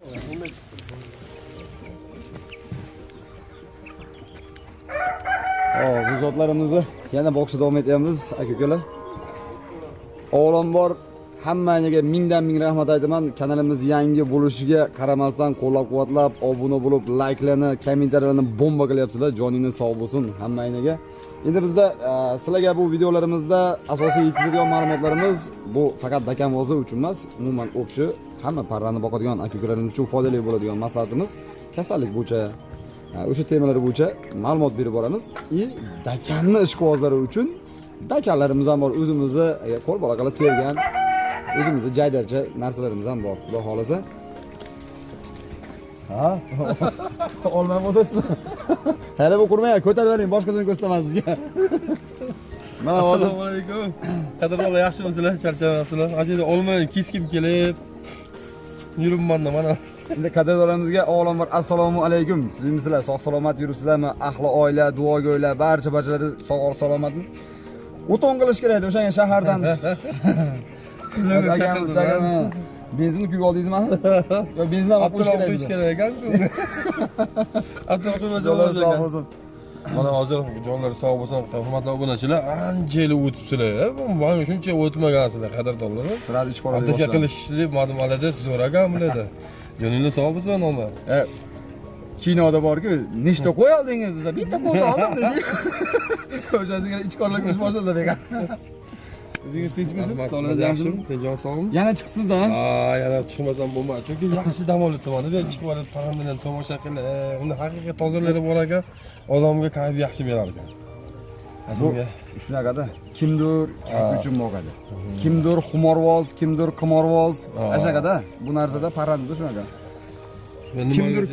Bu zotlarimizni yana boksda davom etyapmiz, aka-ukalar. Avvalambor hammaga mingdan ming rahmat aytaman. Kanalimiz yangi bo'lishiga qaramasdan qo'llab-quvvatlab, obuna bo'lib, layklarni, kommentarlarni bomba qilyapsizlar. Joningiz sog' bo'lsin hammaga. Endi bizda sizlarga bu videolarimizda asosiy yetkazadigan ma'lumotlarimiz bu faqat dakamvozlar uchun emas, umuman o'pshi hamma parrani boqadigan aka-ukalarimiz uchun foydali bo'ladigan maslahatimiz kasallik bo'yicha o'sha temalar bo'yicha ma'lumot berib boramiz. Dakanni ishqibozlari uchun dakanlarimiz ham bor, o'zimizni qo'l bola qilib tergan, o'zimizni jaydarcha narsalarimiz ham bor, xudo xolasa. Ha? Olmay bo'lsasizlar. Hali bu qurmay, ko'tarib bering, boshqasini ko'rsataman sizga. Mana Assalomu alaykum. Qadrdonlar, yaxshimisizlar? Charchamayapsizlar? Ajida olmayman, keskim kelib yuribman-da mana. Endi qadrdonlarimizga avvalambor assalomu alaykum. Sizlar sog' salomat yuribsizlarmi? Ahli oila, duogo'ylar, barchalari sog' salomatmi? O'ton qilish kerak edi o'shanga shahardan. Benzinni quyib oldingizmi? Yo, benzin ham qo'yish kerak ekan-ku. Avtomobil sog' bo'lsin. Mana hozir jonlar sog' bo'lsin, hurmatli obunachilar, ancha yil o'tibsizlar. Mana shuncha o'tmagansizlar qadrdonlar. Sirasi ichib qoladi. Atasha qilishni ma'lumotlarda so'ragan bularda. Joningiz sog' bo'lsin, ona. Kinoda bor-ku, nechta qo'y oldingiz desa, bitta qo'y oldim dedi. Ko'rjasiga ichkorlik qilish boshladi degan. O'zingiz tinchmisiz? Sog'lig'ingiz yaxshimi? Tinchjon sog'mi? Yana chiqibsiz-da? Yana chiqmasam bo'lmaydi. Chunki yaxshi dam olibman. Men chiqib olib parrandadan tomosha qilib, unda haqiqiy tozalari bor ekan, odamga kayf yaxshi berar ekan. Aslida shunaqada kimdir kayf uchun boqadi. Kimdir xumorvoz, kimdir qimorvoz. Ashaqada bu narsada parranda shunaqa. Kimdir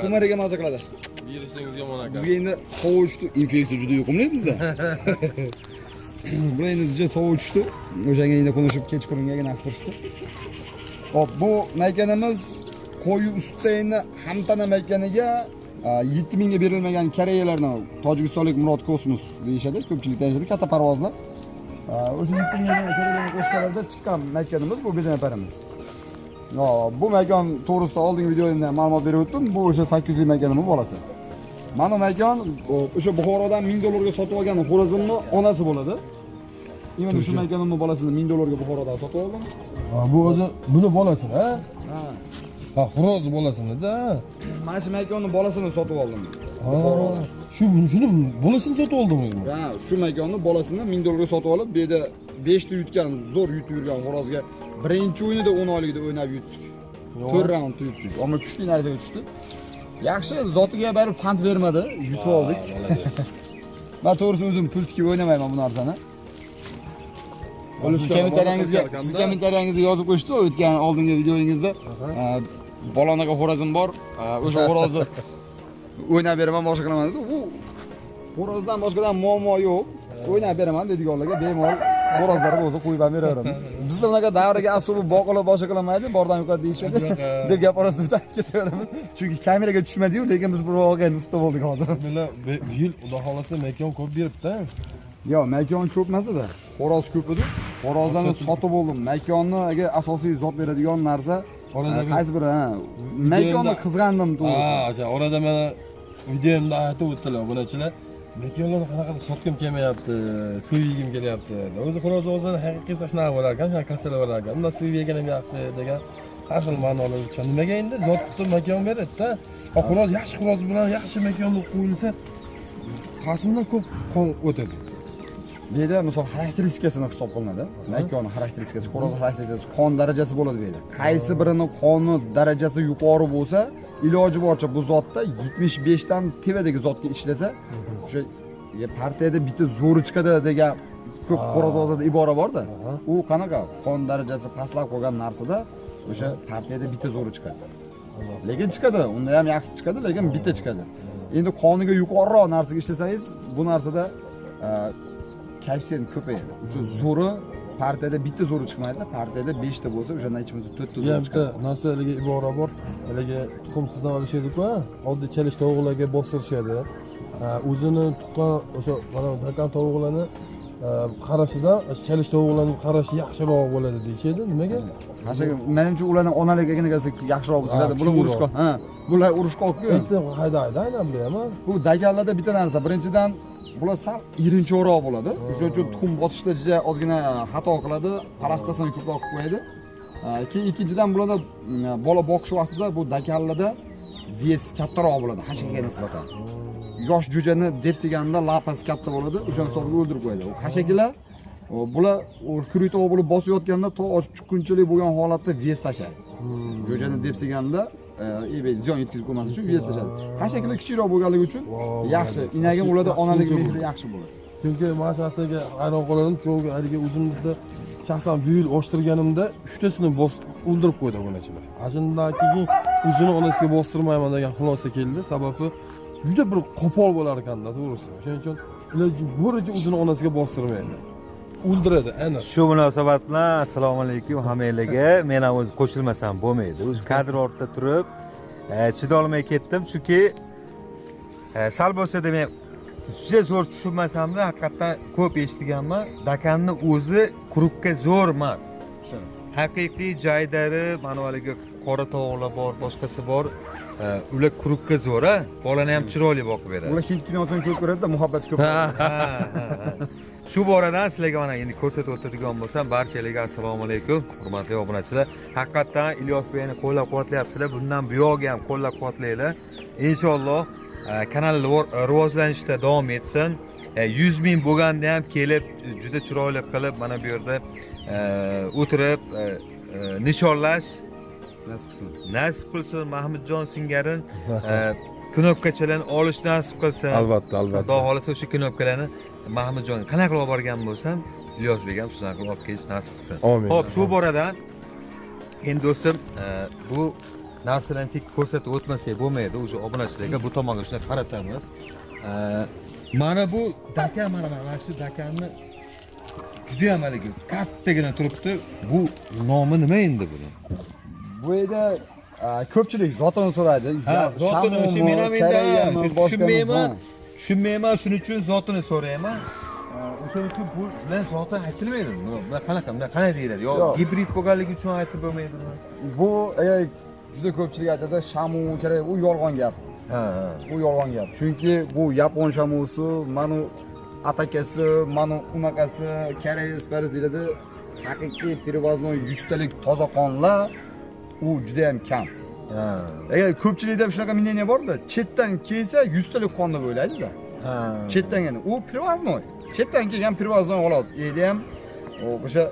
xumariga maza qiladi. Yirishingiz yomon ekan. Bizga endi sovuchdi, infeksiya juda yuqumli bizda. Bu endi juda sovuchdi. O'shanga endi konuşib kechqurungagina turishdi. Hop, bu maykanimiz qo'yi ustida hamtana maykaniga 7000 ga berilmagan Koreyalardan Tojikistonlik Murod Kosmos deyishadi, ko'pchilik tanishadi, katta parvozlar. O'sha 7000 ga Koreyalardan qo'shqalarda chiqqan maykanimiz bu bizning paramiz. Bu maykan to'g'risida oldingi videoimda ma'lumot berib o'tdim. Bu o'sha 800 lik maykanimning bolasi. Mana maykan o'sha Buxorodan $1000 ga sotib olgan xo'razimning onasi bo'ladi. Mana shu maykanimning bolasini $1000 ga Buxorodan sotib oldim. Bu o'zi buni bolasi, ha? Ha, xo'roz bolasini-da. Mana shu maykanning bolasini sotib oldim. Shuni bolasini sotib oldingizmi? Ha, shu maykanning bolasini $1000 ga sotib olib, bu yerda 5 ta yutgan, zo'r yutib yurgan xo'rozga birinchi o'yinida 10 oylikda o'ynab yutdik. 4 raund yutdik. Ammo kuchli narsaga tushdi. Yaxshi, zotiga barib pand bermadi, yutib oldik. Men to'g'risi o'zim pul tikib o'ynamayman bu narsani. Siz kommentariyangizga yozib qo'yishdi, o'tgan oldingi videoyingizda balonaga xo'razim bor, o'sha xo'rozni o'ynab beraman, boshqa qilaman dedi. U xo'rozdan boshqadan muammo yo'q. O'ynab beraman dediganlarga bemalol xo'rozlari bo'lsa qo'yib ham beraveramiz. Bizda unaqa davraga asosiy boqilib boshqa qilmaydi, bordan yuqadi deyishadi. Deb gap orasida o'tib ketaveramiz. Chunki kameraga tushmadi-yu, lekin biz bu voqeani usta bo'ldik hozir. Bular bu yil xudo xolasa makon ko'p beribdi. Yo'q, makon ko'p emas-da. Xo'roz ko'p edi. Xo'rozdan sotib oldim. Makonni asosiy zot beradigan narsa qaysi biri? Makonni qizg'andim to'g'risi. Orada mana videomda aytib o'tdilar bunachilar. Mekonlarni qanaqa sotgim kelmayapti, suv yegim kelyapti. O'zi xo'roz o'zini haqiqiy shunaqa bo'lar ekan, kasalar bo'lar ekan. Unda suv yeganim yaxshi degan har xil ma'nolar uchun. Nimaga endi zotni makon beradi-da. Xo'roz yaxshi xo'roz bilan yaxshi makonga qo'yilsa, qasimdan ko'p qon o'tadi. Bu yerda misol xarakteristikasini hisob qilinadi. Makonning xarakteristikasi, xo'roz xarakteristikasi, qon darajasi bo'ladi bu yerda. Qaysi birining qoni darajasi yuqori bo'lsa, iloji boricha bu zotda 75 dan tevadagi zotga ishlasa, o'sha partiyada bitta zo'ri chiqadi degan ko'p xo'rozozada ibora bor-da. U qanaqa qon darajasi pastlab qolgan narsada o'sha partiyada bitta zo'ri chiqadi. Lekin chiqadi, unda ham yaxshi chiqadi, lekin bitta chiqadi. Endi qoniga yuqoriroq narsaga ishlasangiz, bu narsada koeffitsient ko'payadi. O'sha zo'ri partiyada bitta zo'ri chiqmaydi, partiyada 5 ta bo'lsa, o'shandan ichimizda 4 ta zo'ri chiqadi. Bitta narsalarga ibora bor. Haliga tuxumsizdan olishadi-ku, oddiy chalish tovuqlarga bostirishadi. O'zini tuqqan o'sha mana dakan tovuqlarni qarashidan chalish tovuqlarning qarashi yaxshiroq bo'ladi deyishadi. Nimaga? Hashaga menimcha ularning onalik ekanligasi yaxshiroq bo'ladi. Bular urushqa, ha, bular urushqoq-ku. Bitta haydaydi, aynan bu ham. Bu dagallarda bitta narsa, birinchidan bular sal irinchoqroq bo'ladi. Shuning uchun tuxum bosishda juda ozgina xato qiladi, palaxtasini ko'proq qilib qo'yadi. Keyin ikkinchidan bularda bola boqish vaqtida bu dagallarda vес kattaroq bo'ladi hashakaga nisbatan. Yosh jo'jani depsiganda lapasi katta bo'ladi, o'sha hisobga o'ldirib qo'yadi. U hashakalar bular kuruy tovuq bo'lib bosayotganda to ochib chiqqunchalik bo'lgan holatda vес tashlaydi. Jo'jani depsiganda ziyon yetkazib qo'ymas uchun vес tashlaydi. Hashakalar kichikroq bo'lganligi uchun yaxshi, inaga ularda onalik mehri yaxshi bo'ladi. Chunki men shaxsiga hayron qoladim, chunki haligi o'zimizda shaxsan bu yil ochtirganimda 3 tasini o'ldirib qo'ydi bunachilar. Ashundan keyin o'zini onasiga bostirmayman degan xulosa keldi. Sababi juda bir qo'pol bo'lar ekanda, to'g'risi. Shuning uchun iloji boricha o'zini onasiga bostirmaydi. O'ldiradi, aniq. Shu munosabat bilan assalomu alaykum hammalarga. Men ham o'zi qo'shilmasam bo'lmaydi. O'zi kadr ortida turib, chidolmay ketdim chunki sal bo'lsa-da men juda zo'r tushunmasamda, haqiqatan ko'p eshitganman. Dakanni o'zi kurukka zo'r emas. Haqiqiy joydari, mana haliga qora tovuqlar bor, boshqasi bor. Ular kurukka zo'r-a, bolani ham chiroyli boqib beradi. Ular hind kinosini ko'p ko'radi-da, muhabbati ko'p. Shu boradan sizlarga mana endi ko'rsatib o'tadigan bo'lsam, barchalarga assalomu alaykum, hurmatli obunachilar. Haqiqatan Ilyos beyni qo'llab-quvvatlayapsizlar. Bundan buyog'i ham qo'llab-quvvatlanglar. Inshaalloh kanal rivojlanishda davom etsin. 100 ming bo'lganda ham kelib juda chiroyli qilib mana bu yerda o'tirib nishonlash nasib qilsin. Mahmudjon singarin knopkachalarni olish nasib qilsin. Albatta. Xudo xolasa o'sha knopkalarni Mahmudjon qanaqa qilib olib borgan bo'lsam, Ilyosbek ham shunaqa qilib olib kelish nasib qilsin. Amin. Xo'p, shu borada endi do'stim, bu narsalarni tek ko'rsatib o'tmasak bo'lmaydi. O'sha obunachilarga bu tomonga shuni qaratamiz. Mana bu daka, mana shu dakani juda ham haligi kattagina turibdi. Bu nomi nima endi buni? Bu yerda ko'pchilik zotini so'raydi. Zotini men ham endi tushunmayman, shuning uchun zotini so'rayman. O'shaning uchun bu bilan zoti aytilmaydi. Buni qanaqa deyiladi? Yo gibrid bo'lganligi uchun aytib bo'lmaydimi? Bu juda ko'pchilik aytadi, shamu kerak, u yolg'on gap. Bu yolg'on gap. Chunki bu yapon shamusi, mana atakasi, mana unaqasi, kerak espariz deyiladi. Haqiqiy pirvoznoy 100 talik toza qonlar u juda ham kam. Agar ko'pchilikda shunaqa мнение borda, chetdan kelsa 100 talik qon deb o'ylaydi-da. Chetdan yana u pirvoznoy. Chetdan kelgan pirvoznoy xolos. Endi ham o'sha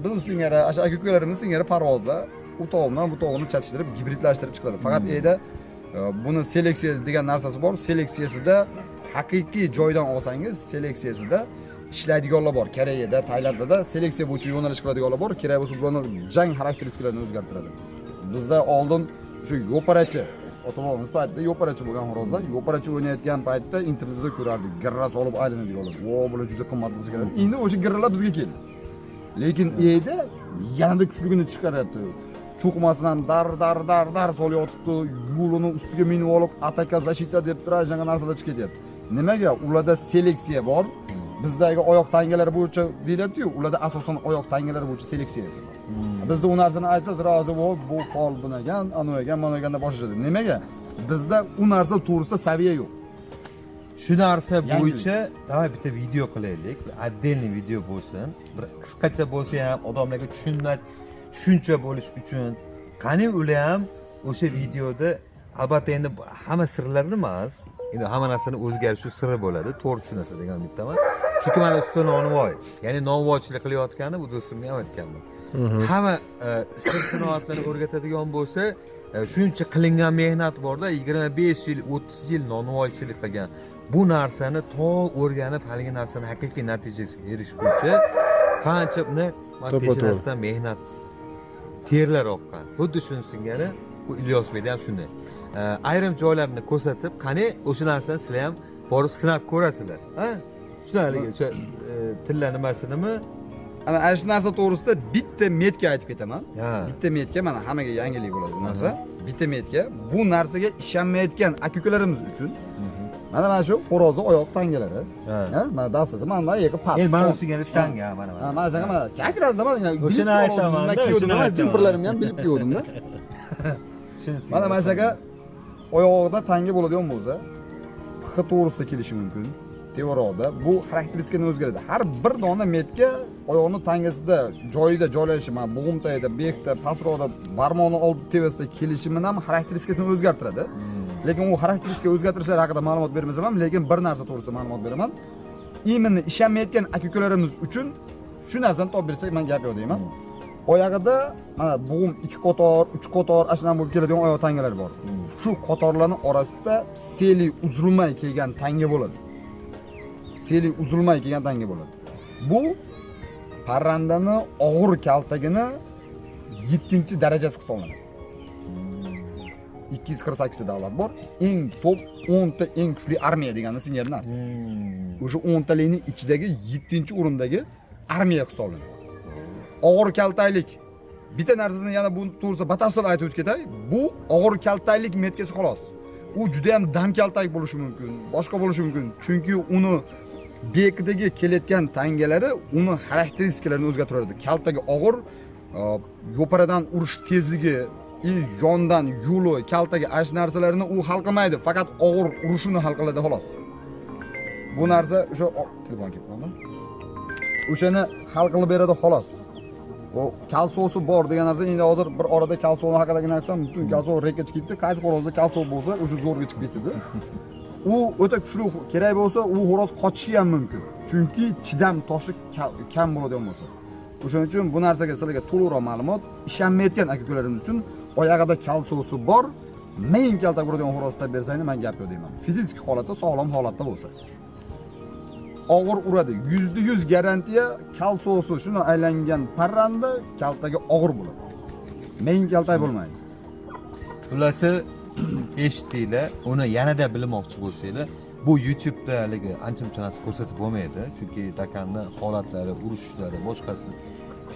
biz singari, o'sha aka-ukalarimiz singari parvozda u tovuqdan bu tovuqni chatishtirib, gibridlashtirib chiqadi. Faqat eda buni seleksiya degan narsasi bor. Seleksiyasida haqiqiy joydan olsangiz, seleksiyasida ishlaydiganlar bor. Koreyada, Tailandda seleksiya bo'yicha yo'nalish qiladiganlar bor. Kerak bo'lsa bularni jang xarakteristikalarini o'zgartiradi. Bizda oldin shu yo'parachi, ota-bobamiz paytida yo'parachi bo'lgan xorozlar, yo'parachi o'ynayotgan paytda internetda ko'rardik. Girra solib aylanadiganlar. Vo, bular juda qimmat bo'lsa kerak. Endi o'sha girralar bizga keldi. Lekin eyda yanada kuchligini chiqaryapti. Cho'qmasidan dar solyotibdi, yo'lini ustiga minib olib, ataka zashita deb turadi, shunga narsalar chiqib ketyapti. Nimaga? Ularda seleksiya bor. Bizdagi oyoq tangalari bo'yicha deyiladi-ku, ularda asosan oyoq tangalari bo'yicha seleksiyasi bor. Bizda u narsani aytsa, rozi bo'l, bu fol bunagan, anoyagan, manoyaganda boshlashadi. Nimaga? Bizda u narsa to'g'risida saviya yo'q. Shu narsa bo'yicha davay bitta video qilaylik. Отдельный video bo'lsin. Bir qisqacha bo'lsa ham odamlarga tushuncha bo'lish uchun. Qani ular ham o'sha videoda albatta endi hamma sirlarni emas, endi hamma narsani o'zgarishi siri bo'ladi, to'g'ri tushunasiz degan umiddaman. Chunki mana usta nonvoy, ya'ni nonvoychilik qilayotgani bu do'stimga ham aytganman. Hamma sir sanoatlarni o'rgatadigan bo'lsa, shuncha qilingan mehnat borda, 25 yil, 30 yil nonvoychilik qilgan. Bu narsani to o'rganib, haligi narsani haqiqiy natijasiga erishguncha qancha uni peshonasidan mehnat terlar oqqan. Xuddi shuni singari bu Ilyosbekda ham shunday. Ayrim joylarni ko'rsatib, qani o'sha narsani sizlar ham borib sinab ko'rasizlar. Ha? Shunday o'sha tilla nimasinimi? Ana shu narsa to'g'risida bitta metka aytib ketaman. Bitta metka mana hammaga yangilik bo'ladi bu narsa. Bitta metka bu narsaga ishonmayotgan aka-ukalarimiz uchun Mana shu xo'rozni oyoq tangalari. Ha. Ha, mana dastasi mana yekib pat. Endi mana ustiga tanga mana. Ha, mana shunga mana kakrazda mana O'shani aytaman-da, o'shani aytaman. Jimburlarimni ham bilib kiydim-da. Mana shunaqa oyog'ida tanga bo'ladigan bo'lsa, pixi to'g'risida kelishi mumkin. Tevaroqda bu xarakteristikani o'zgaradi. Har bir dona metka oyoqni tangasida joyida joylashishi, mana bo'g'im tagida, bekda, pastroqda, barmoqni old tevasida kelishi bilan ham xarakteristikasini o'zgartiradi. Lekin u xarakteristika o'zgartirishlar haqida ma'lumot bermasam ham, lekin bir narsa to'g'risida ma'lumot beraman. Imonni ishonmayotgan aka-ukalarimiz uchun shu narsani topib bersak, men gap yo'q deyman. Oyog'ida mana bo'g'im 2 qator, 3 qator ashuna bo'lib keladigan oyoq tangalar bor. Shu qatorlarning orasida seli uzilmay kelgan tanga bo'ladi. Seli uzilmay kelgan tanga bo'ladi. Bu parrandani og'ir kaltagini 7-darajasi hisoblanadi. 248 ta davlat bor. Eng top 10 ta eng kuchli armiya deganni singari narsa. O'sha 10 talikning ichidagi 7-o'rindagi armiya hisoblanadi. Og'ir kaltaylik. Bitta narsasini yana bu to'g'risida batafsil aytib o'tib ketay. Bu og'ir kaltaylik metkasi xolos. U juda ham dam kaltaylik bo'lishi mumkin, boshqa bo'lishi mumkin. Chunki uni bekidagi kelayotgan tangalari uni xarakteristikalarini o'zgartiradi. Kaltaga og'ir, yo'paradan urish tezligi, yondan yo'li, kaltaga ash narsalarini u hal qilmaydi, faqat og'ir urishini hal qiladi xolos. Bu narsa o'sha telefon kelib qoldi. O'shani hal qilib beradi xolos. O kalsosi bor degan narsa endi hozir bir orada kalsoni haqidagi narsam butun kalso rekka chiqib ketdi. Qaysi xo'rozda kalso bo'lsa, o'sha zo'rga chiqib ketdi. U o'ta kuchli kerak bo'lsa, u xo'roz qochishi ham mumkin. Chunki chidam toshi kam bo'ladigan bo'lsa. O'shaning uchun bu narsaga sizlarga to'liqroq ma'lumot, ishonmayotgan aka-ukalarimiz uchun oyog'ida kalsosi bor, mayin kalta uradigan xo'roz tab bersanglar men gap yo'q deyman. Fizik holatda, sog'lom holatda bo'lsa. Og'ir uradi. %100 garantiya kalsosi shuni aylangan parranda kaltaga og'ir bo'ladi. Mayin kaltay bo'lmaydi. Xulasi eshitdinglar, uni yanada bilmoqchi bo'lsanglar, bu YouTube'da haligi ancha-muncha narsa ko'rsatib bo'lmaydi, chunki dakanning holatlari, urishlari, boshqasi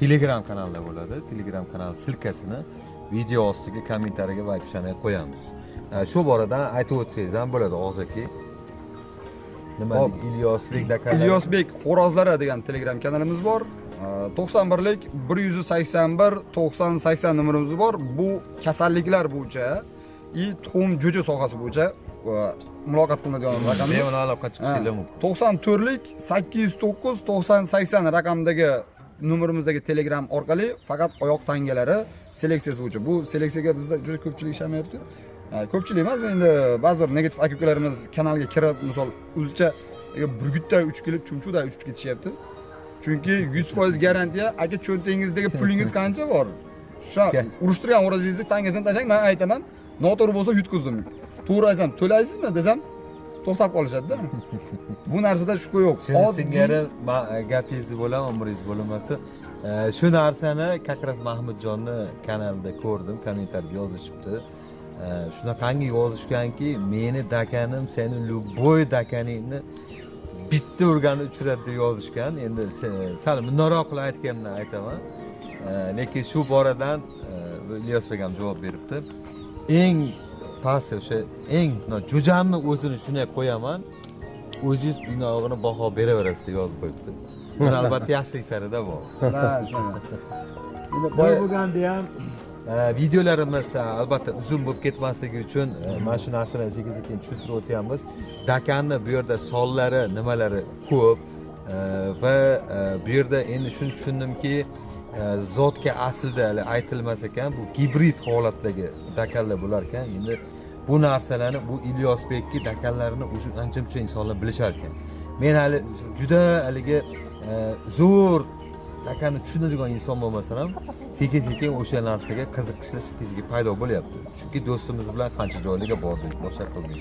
Telegram kanalda bo'ladi. Telegram kanal silkasini video ostiga kommentariyaga va aytishani qo'yamiz. Shu boradan aytib o'tsangiz ham bo'ladi og'zaki. Nima Ilyosbek Dakar. Ilyosbek xo'rozlari degan Telegram kanalimiz bor. 91lik 181 90 80 nomerimiz bor. Bu kasalliklar bo'yicha tuxum jo'ja sohasi bo'yicha muloqot qilinadigan raqamimiz. Bemalol aloqa chiqishinglar mumkin. 94lik 809 90 80 raqamdagi nomerimizdagi Telegram orqali faqat oyoq tangalari seleksiyasi bo'yicha. Bu seleksiyaga bizda juda ko'pchilik ishlamayapti. Ko'pchilik emas, endi ba'zi bir negativ aka-ukalarimiz kanalga kirib, misol o'zicha burgutday uchib kelib, chumchuqday uchib ketishyapti. Chunki 100% garantiya, aka cho'ntagingizdagi pulingiz qancha bor? Shu urushtirgan xo'rozingizni tangasini tashlang, men aytaman, noto'g'ri bo'lsa yutqizdim. To'g'ri aytsam, to'laysizmi desam, to'xtab qolishadi-da. Bu narsada shubha yo'q. Singari gapingizni bo'laman, umringiz bo'lmasa. Shu narsani Kakras Mahmudjonni kanalida ko'rdim, kommentariyada yozishibdi. Shunaqangi yozishganki, meni dakanim seni любой dakaningni bitta urganda uchiradi deb yozishgan. Endi sal mundoq qilib aytganimdan aytaman. Lekin shu boradan Ilyosbek ham javob beribdi. Eng past o'sha eng jo'jamni o'zini shunday qo'yaman. O'zingiz bunog'ini baho beraverasiz deb yozib qo'yibdi. Buni albatta yaxshilik sarida bor. Ha, shunday. Endi boy bo'lganda ham videolarimiz albatta uzun bo'lib ketmasligi uchun mana shu narsalarni sekin-sekin tushuntirib o'tyapmiz. Dakanni bu yerda sonlari, nimalari ko'p va bu yerda endi shuni tushundimki, zotga aslida aytilmas ekan, bu gibrid holatdagi dakanlar bo'lar ekan. Endi bu narsalarni bu Ilyosbekning dakanlarini o'sha ancha-muncha insonlar bilishar ekan. Men hali juda haligi zo'r dakanni tushunadigan inson bo'lmasam ham sekin-sekin o'sha narsaga qiziqishlar sekin-sekin paydo bo'lyapti. Chunki do'stimiz bilan qancha joylarga bordik, boshqa qildik.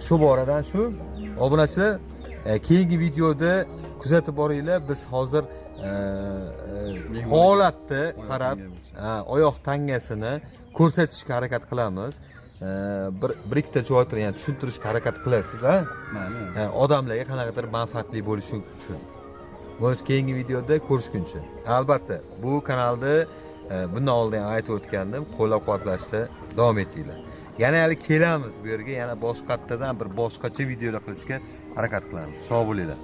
Shu boradan shu obunachilar keyingi videoda kuzatib boringlar. Biz hozir holatni qarab, oyoq tangasini ko'rsatishga harakat qilamiz. Bir ikkita joylarni yani tushuntirishga harakat qilasiz, ha? Odamlarga qanaqadir manfaatli bo'lishi uchun. Biz keyingi videoda ko'rishguncha. Albatta, bu kanalda bundan oldin aytib o'tgandim, qo'llab-quvvatlashda davom etinglar. Yana hali kelamiz bu yerga, yana boshqatdan bir boshqacha videolar qilishga harakat qilamiz. Sog' bo'linglar.